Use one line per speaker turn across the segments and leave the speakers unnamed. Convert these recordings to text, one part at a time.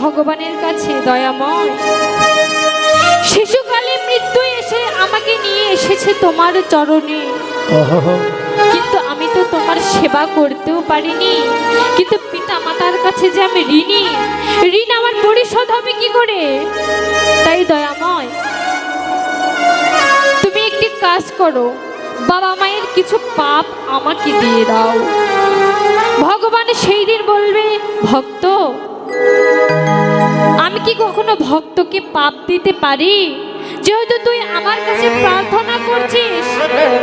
ভগবানের কাছে দয়াময়। শিশুকালে মৃত্যু এসে আমাকে নিয়ে এসেছে তোমার চরণে, কিন্তু আমি তো তোমার সেবা করতেও পারিনি। কিন্তু পিতা মাতার কাছে যে আমি ঋণী, ঋণ আমার পরিশোধ হবে কি করে? তাই দয়াময়, তুমি একটি কাজ করো, বাবা মায়ের কিছু পাপ আমাকে দিয়ে দাও। ভগবান সেই দিন বলবে, ভক্ত, আমি কি কখনো ভক্তকে পাপ দিতে পারি? যেহেতু তুই আমার কাছে প্রার্থনা করছিস,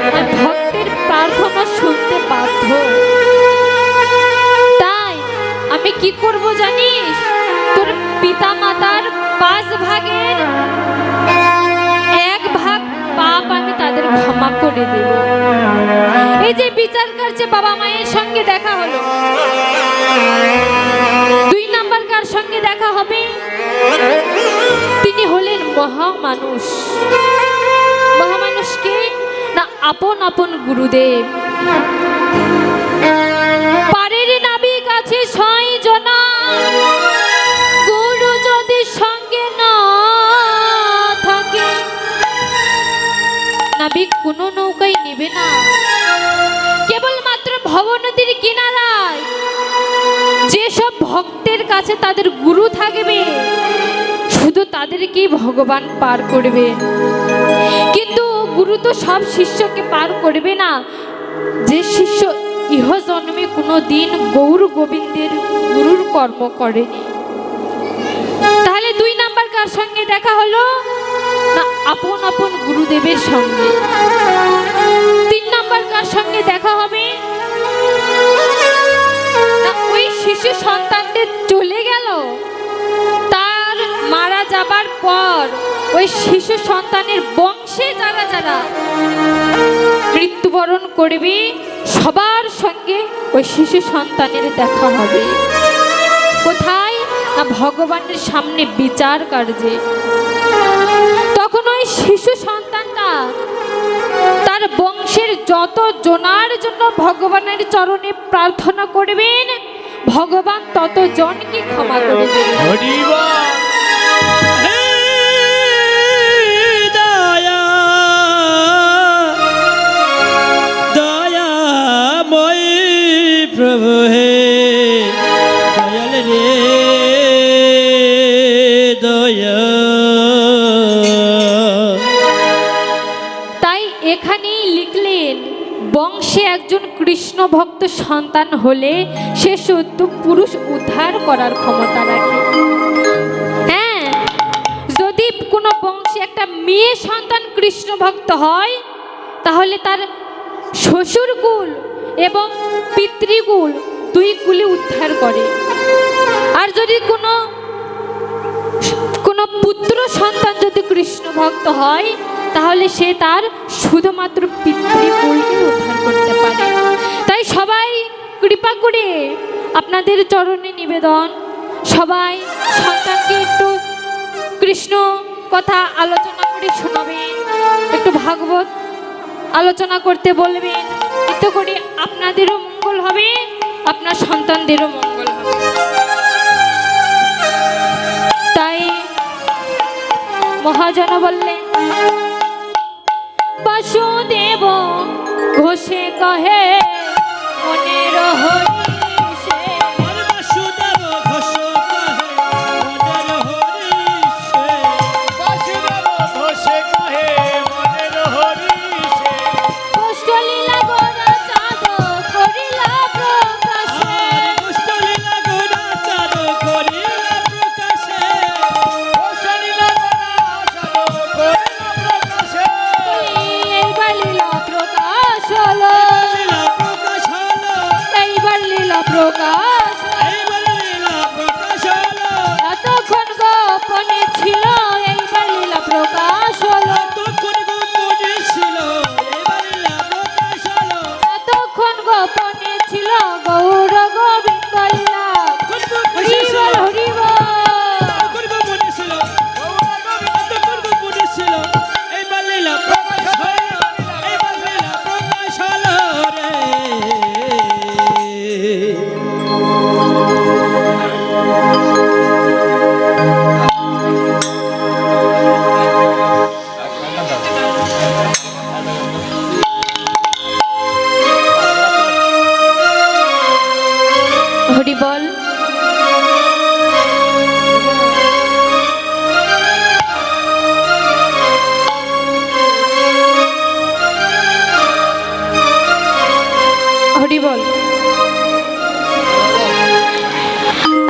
আমি ভক্তের প্রার্থনা শুনতে বাধ্য। তাই আমি কি করব জানিস? তোর পিতা মাতার 5 ভাগের 1 ভাগ পাপ আমি তাদের ক্ষমা করে দেব। এই যে বিচার কার্যে বাবা মায়ের সঙ্গে দেখা হলো, 2 নাম্বার কার সঙ্গে দেখা হবে? তিনি হলেন মহামানুষ। মহামানুষকে না আপন আপন গুরুদেব। পারের নাবিক আছে 6 জনা, গুরু যদি সঙ্গে না থাকে নাবিক কোনো নৌকায় নেবে না। কেবলমাত্র ভবনদীর কিনারায় যেসব ভক্তের কাছে তাদের গুরু থাকবে, শুধু তাদেরকেই ভগবান পার করবে। কিন্তু গুরু তো সব শিষ্যকে পার করবে না। যে শিষ্য ইহ জন্মে কোনো দিন গৌর গোবিন্দের গুরুর কর্ম করেনি। তাহলে 2 নাম্বার কার সঙ্গে দেখা হলো? না আপন আপন গুরুদেবের সঙ্গে। 3 নাম্বার কার সঙ্গে দেখা হবে? না ওই শিশু সন্তানদের চলে গেল, তার মারা যাবার পর ওই শিশু সন্তানের বংশে যারা যারা মৃত্যুবরণ করবে, সবার সঙ্গে ওই শিশু সন্তানের দেখা হবে। কোথায়? না ভগবানের সামনে বিচার কার্যে। তখন ওই শিশু সন্তানটা তার বংশের যত জনার জন্য ভগবানের চরণে প্রার্থনা করবেন, ভগবান তত জনকে ক্ষমা করে দেবেন।
প্রভু হে দয়াল রে দয়া।
তাই এখানেই লিখলেন, বংশে একজন কৃষ্ণ ভক্ত সন্তান হলে সে সত্য পুরুষ উদ্ধার করার ক্ষমতা রাখে। হ্যাঁ, যদি কোনো বংশে একটা মেয়ে সন্তান কৃষ্ণ ভক্ত হয়, তাহলে তার শ্বশুরকুল এবং পিতৃকুল 2 কুলে উদ্ধার করে। আর যদি কোনো পুত্র সন্তান যদি কৃষ্ণ ভক্ত হয়, তাহলে সে তার শুধুমাত্র পিতৃকুলকে উদ্ধার করতে পারে। তাই সবাই কৃপা করে আপনাদের চরণে নিবেদন, সবাই সন্তানকে একটু কৃষ্ণ কথা আলোচনা করে শোনাবেন, একটু ভাগবত আলোচনা করতে বলবেন। এতে করে আপনাদেরও মঙ্গল হবে, আপনার সন্তানদেরও মঙ্গল হবে। তাই মহাজন বললেন, বাসুদেব ঘোষে কহে মনের হরি। হরি বল।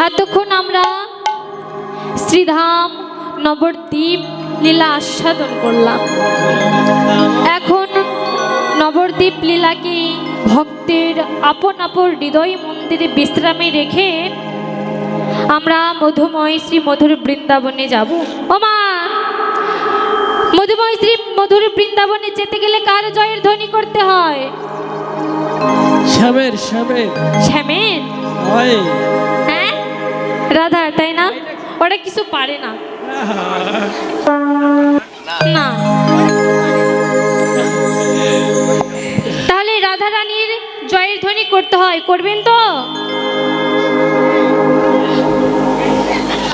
এতক্ষণ আমরা শ্রীধাম নবদ্বীপ লীলা আস্বাদন করলাম। এখন নবদ্বীপ লীলাকে ভক্তের আপন আপন হৃদয় মন্দিরে বিশ্রামে রেখে আমরা মধুময় শ্রী মধুর বৃন্দাবনে যাব। ও মা, মধুময় শ্রী মধুর বৃন্দাবনে যেতে গেলে কার জয়ের ধ্বনি করতে হয়?
শ্যামের শ্যামের
শ্যামের?
হয়
হ্যাঁ, রাধা, তাই না? ওরা কিছু পারে না। না, তাহলে রাধা রানীর জয়ের ধ্বনি করতে হয়, করবেন তো?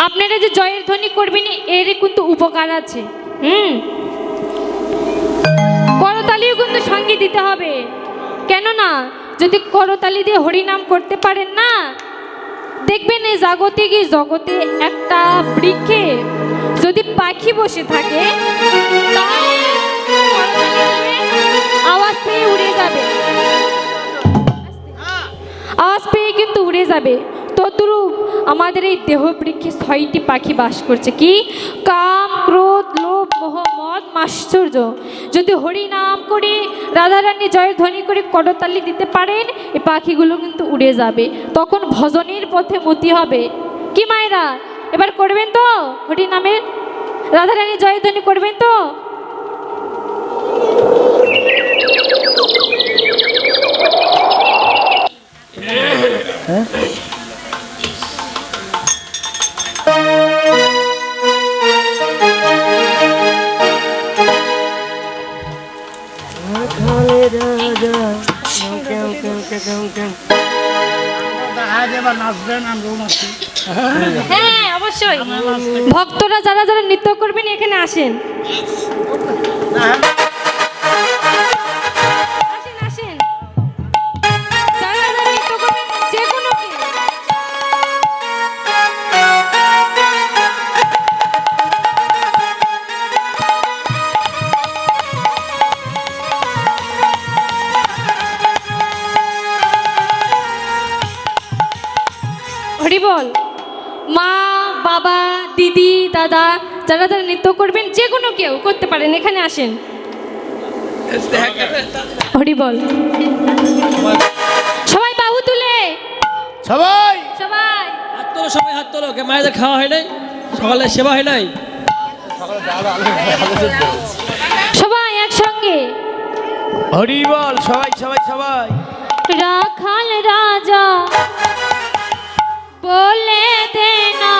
আপনারা যে জয়ের ধ্বনি করবেন এর কিন্তু উপকার আছে। করতালিও কিন্তু সঙ্গে দিতে হবে। কেননা যদি করতালি দিয়ে হরিনাম করতে পারেন না, দেখবেন এই জাগতিক জগতে একটা বৃক্ষে যদি পাখি বসে থাকে তাহলে করতালি দিলে আওয়াজ পেয়ে উড়ে যাবে, আওয়াজ পেয়ে কিন্তু উড়ে যাবে। তদ্রূপ আমাদের এই দেহ বৃক্ষে 6টি পাখি বাস করছে। কি? কাম, ক্রোধ, লোভ, মোহ, মদ, মাশ্চর্য। যদি হরি নাম করে রাধারানী জয় ধ্বনি করে করতালি দিতে পারেন, এই পাখিগুলো কিন্তু উড়ে যাবে। তখন ভজনের পথে মতি হবে। কি মায়েরা, এবার করবেন তো? হরি নামের রাধারানী জয় ধ্বনি করবেন তো? হ্যাঁ, অবশ্যই। ভক্তরা যারা যারা নৃত্য করবেন এখানে আসেন, আসেন, আসেন। যারা যারা নৃত্য করবেন যে কোনো কেউ। হরি বল। মা, বাবা, দিদি, দাদা যারা যারা নৃত্য করবেন যে কোনো কেউ করতে পারেন, এখানে আসেন। হরি বল। সবাই বাহু তুলে,
সবাই
সবাই
হাত তোলো, সবাই হাত তোলো। কে মায়েদের খাওয়া হয় নাই? সকালে সেবা হয় নাই?
সবাই একসঙ্গে।
হরি বল। সবাই সবাই সবাই।
রাখাল রাজা বলে দে না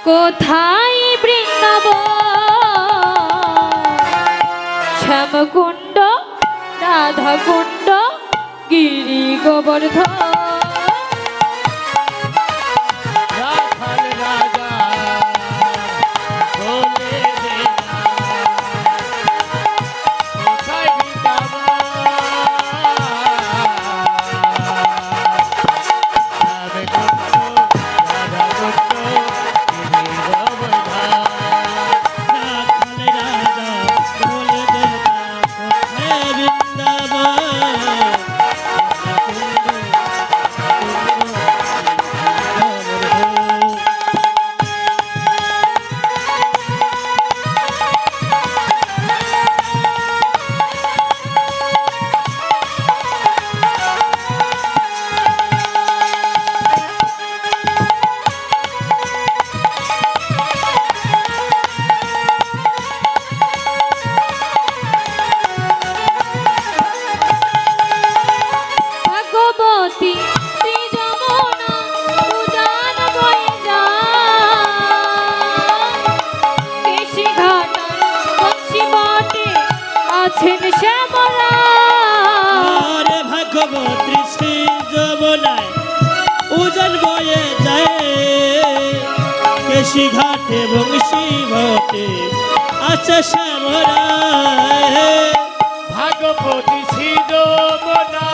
কোথায় বৃন্দাবন, শ্যামকুণ্ড, রাধাকুণ্ড, গিরি গোবর্ধন।
রাখাল রাজা বলে দে না কোথায় বৃন্দাবন,
ভগবতী শ্রী যমুনা উজান বয়ে যায়, কেশিঘাটার বংশী বটে আছেন শ্যামরা।
আরে ভাগবতী শ্রী যমুনায় উজান বয়ে যায়, কেশি ঘাটে বংশী বটে আছে শ্যামরায়।
ভাগবতী শ্রী যমুনা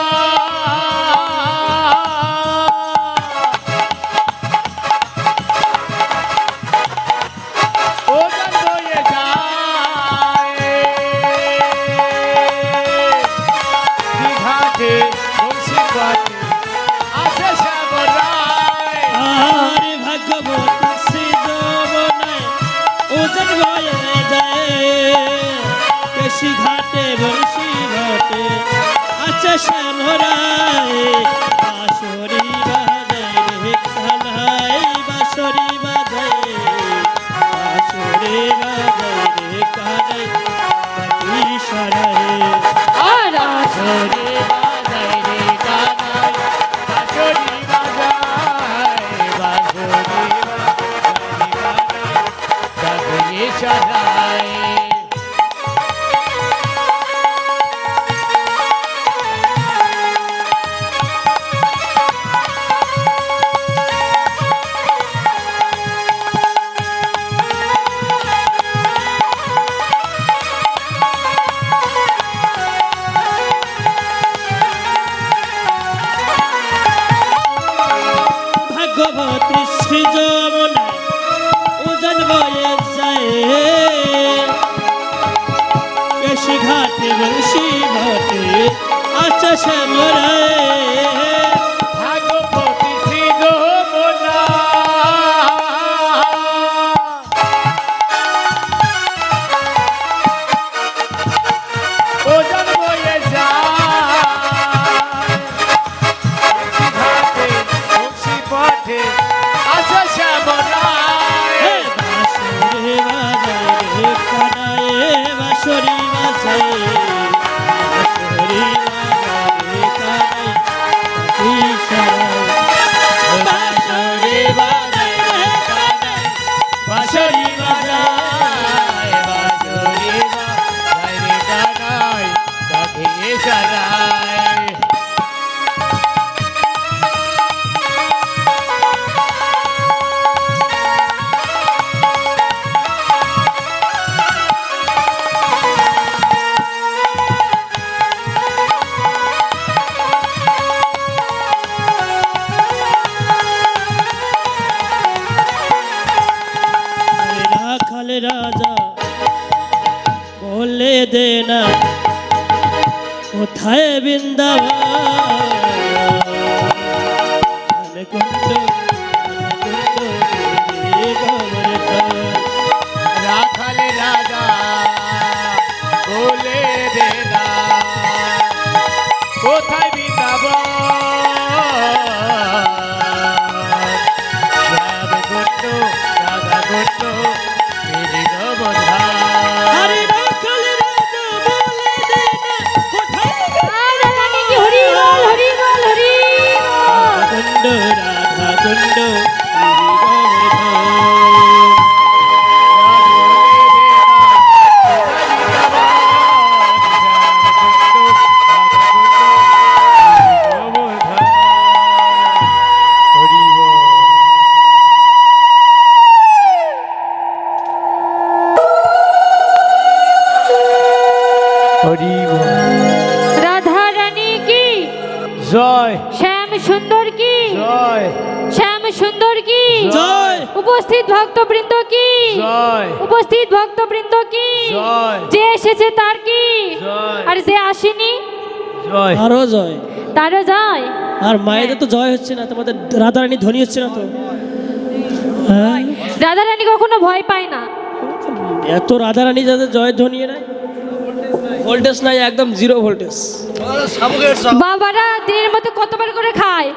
শ্রী যমুনা উজান বয়ে যায় কেশি ঘাটে বংশী ঘাটে আচ্ছা শ্যামরায়
ভাগবতী শ্রী যমুনা ওজন বয়ে যায় ঘাটে বংশী পথে আছে শ্যামরায়
বাঁশরি বাজায় রে কানায়ে বাঁশরি বাজায় বাঁশরি বাজায় রে কানায়
বাঁশরি বাজায় রে কানাই বাঁশরি বাজায় বাঁশরি বাজায় রে কানাই কাঁধে সারায়
রাখাল রাজা বলে দে না কোথায় বৃন্দাবন কুণ্ড
রাখাল রাজা বলে দে না কোথায় বৃন্দাবন শ্যাম গুণ্ড রাধা গুণ্ড বিবিধ বোধা
আরে রাখাল রাজা বলে দে না কোথায়
রাধা রানী কি হরি বল হরি বল হরি বল।
কুণ্ড রাধা কুণ্ড
রাধা রানী কি
জয়
শ্যাম সুন্দর কি
জয়
শ্যাম সুন্দর কি
জয়
উপস্থিত ভক্তবৃন্দ কি
জয়
উপস্থিত ভক্তবৃন্দ কি
জয়
যে এসেছে তার কি
জয়
আর যে আসেনি
জয়
আরো জয়
তারও যায়।
আর মায়েদের তো জয় হচ্ছে না তোমাদের রাধারানী ধ্বনি হচ্ছে না তো হ্যাঁ
রাধা রানী কখনো ভয় পায় না।
এত রাধারানী যাদের জয় ধ্বনি নাই ভোল্টেজ নাই একদম জিরো ভোল্টেজ
বাবারা দিনের মতো কতবার করে খায়?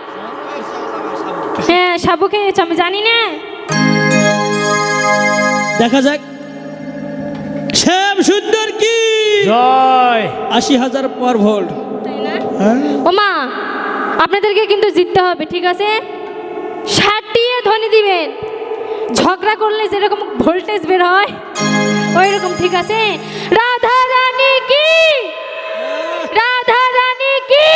হ্যাঁ সাবু খেয়েছে আমি জানি না।
দেখা যাক শ্যাম সুন্দর কি
জয়
৮০,০০০ পার ভোল্ট
তাই না?
হ্যাঁ
ওমা আপনাদেরকে কিন্তু জিততে হবে, ঠিক আছে? সাটিয়ে ধ্বনি দিবেন, ঝগড়া করলে যেরকম ভোল্টেজ বের হয় ওই রকম, ঠিক আছে? রাধা রানী কি রাধা রানী কি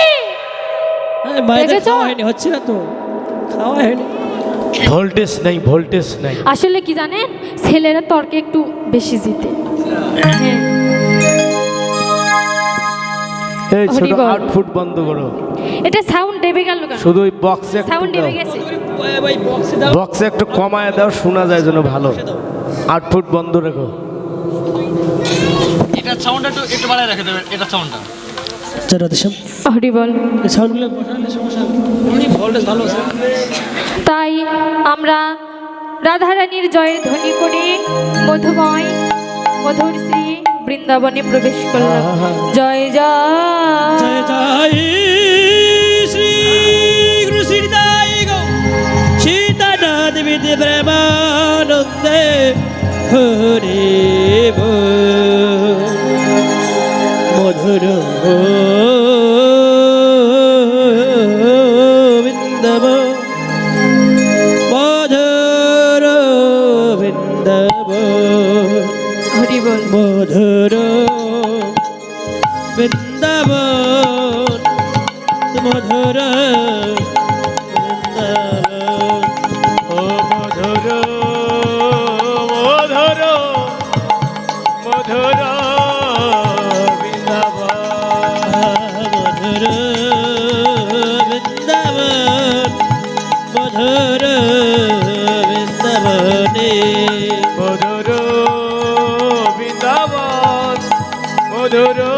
মায়েদের
দেখেছো?
খাওয়া হয়নি হচ্ছে না তো খাওয়া হয়নি
ভোল্টেজ নাই ভোল্টেজ নাই
আসলে কি জানেন, ছেলেরা তর্কে একটু বেশি জিতে। হ্যাঁ
এই ছোট
হরিবল।
8 ফুট বন্ধ করো,
এটা সাউন্ড দেবে গেল কেন?
শুধু ওই বক্সে
সাউন্ড দেবে গেছে।
ভাই বক্সে দাও
বক্সে একটু কমায় দাও, শোনা যায় যেন ভালো। 8 ফুট বন্ধ রেখো।
এটা সাউন্ডটা একটু বাড়ায় রেখে দেবেন, এটা সাউন্ডটা।
চলো দেশম
হরি বল।
এই সাউন্ডগুলো বসালে সমস্যা ভোল্টেজ ভালো আছে
তাই আমরা রাধারানীর জয়ের ধ্বনি করে মধুময় মধুর শ্রী বৃন্দাবনে প্রবেশ করলাম। জয় জয়
জয় জয় শ্রী গুরু শ্রীদাই গো সীতানাথ বিধি প্রেমানন্দে হরে মধুর বৃন্দাব মধুর বৃন্দাব
হরি বল।
মধুর বৃন্দাবন মধুর বৃন্দাবন
ও মধুর মধুর মধুর বৃন্দাবন,
মধুর বৃন্দাবন মধুর
মধুর